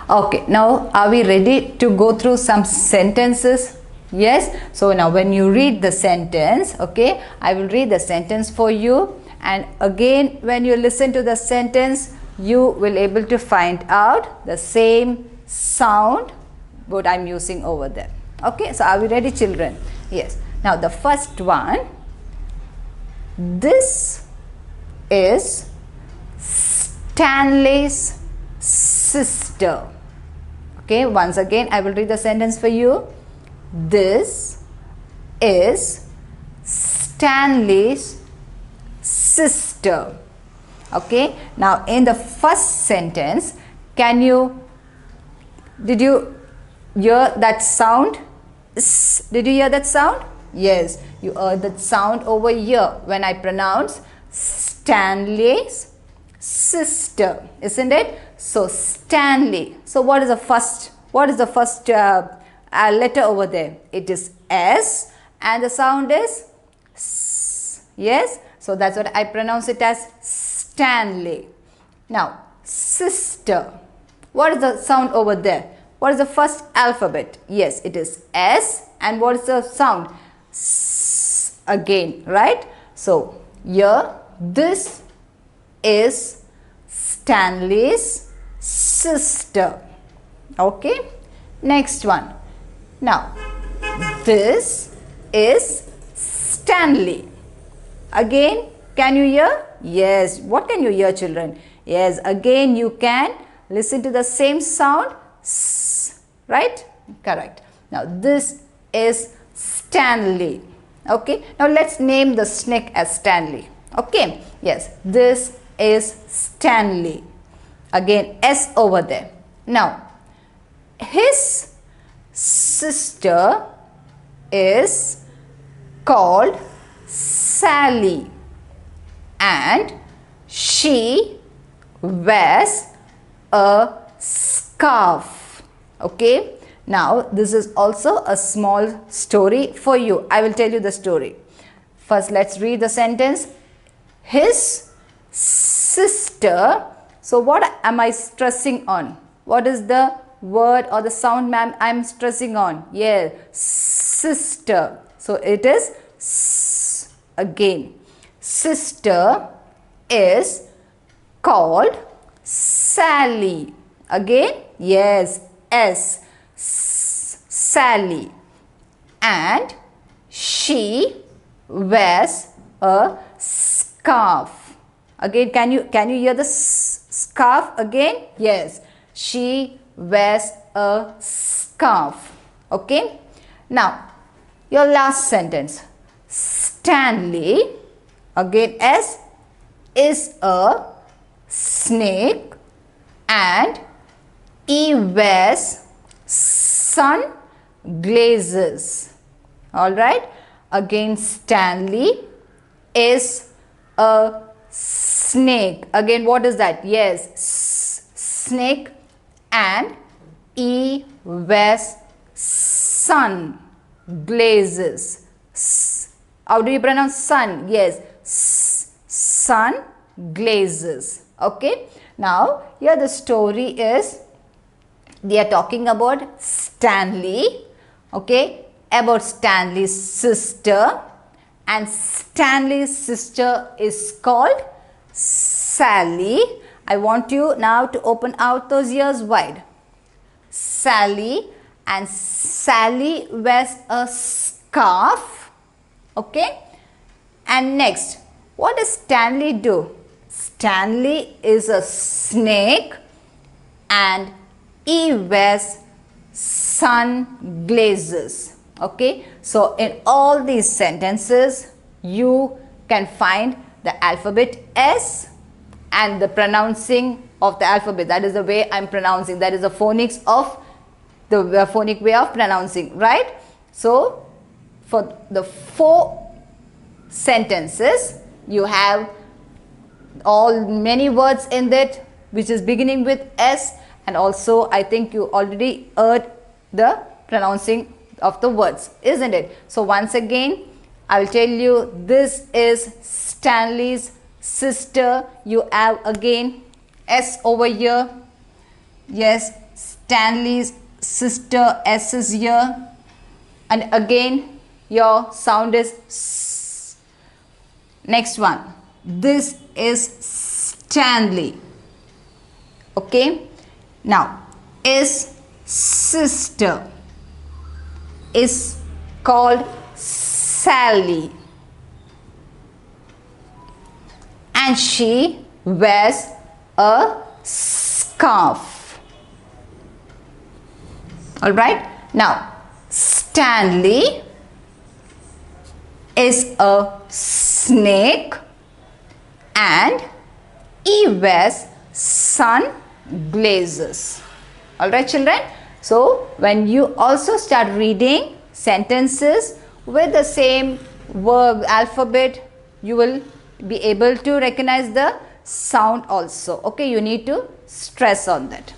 Okay, now are we ready to go through some sentences? Yes. So now when you read the sentence, okay, I will read the sentence for you, and again when you listen to the sentence, you will able to find out the same sound what I'm using over there. Okay, so are we ready, children? Yes. Now the first one, this is Stanley's sister. Okay, once again I will read the sentence for you. This is Stanley's sister. Okay, now in the first sentence, did you hear that sound? Did you hear that sound? Yes, you heard that sound over here when I pronounce Stanley's sister, isn't it? So Stanley. So what is the first letter over there? It is S, and the sound is S. Yes, so that's what I pronounce it as Stanley. Now sister, what is the sound over there? What is the first alphabet? Yes, it is S, and what is the sound? S again, right? So here, this is Stanley's sister. Okay, next one. Now this is Stanley. Again, can you hear? Yes. What can you hear, children? Yes, again you can listen to the same sound, S, right? Correct. Now this is Stanley. Okay, now let's name the snake as Stanley. Okay, yes, this is Stanley. Again, S over there. Now his sister is called Sally, and she wears a scarf. Okay, now this is also a small story for you. I will tell you the story. First, let's read the sentence. His sister. So what am I stressing on? What is the word or the sound, ma'am, I'm stressing on? Yeah, sister. So it is S again. Sister is called Sally. Again, yes, S, Sally, and she wears a scarf. Again, can you hear the scarf again? Yes, she wears a scarf. Okay, now your last sentence. Stanley, again S, is a snake, and he wears sunglasses. All right, again Stanley is a snake. Again, what is that? Yes, snake, and he wears sunglasses. How do you pronounce sun? Yes, sunglasses. Okay, now here the story is, they are talking about Stanley. Okay, about Stanley's sister, and Stanley's sister is called Sally. I want you now to open out those ears wide. Sally, and Sally wears a scarf. Okay, and next, what does Stanley do? Stanley is a snake, and he wears sunglasses. Okay, so in all these sentences you can find the alphabet S and the pronouncing of the alphabet. That is the way I am pronouncing. That is the phonics of the phonic way of pronouncing, right? So for the 4 sentences, you have many words in that which is beginning with S, and also I think you already heard the pronouncing of the words, isn't it? So once again, I will tell you, this is Stanley's sister. You have again S over here. Yes, Stanley's sister S is here, and again your sound is S. Next one, this is Stanley. Okay, now is sister is called Sally, and she wears a scarf. All right, now Stanley is a snake and he wears sunglasses. All right, children. So when you also start reading sentences with the same verb alphabet, you will be able to recognize the sound also. Okay, you need to stress on that.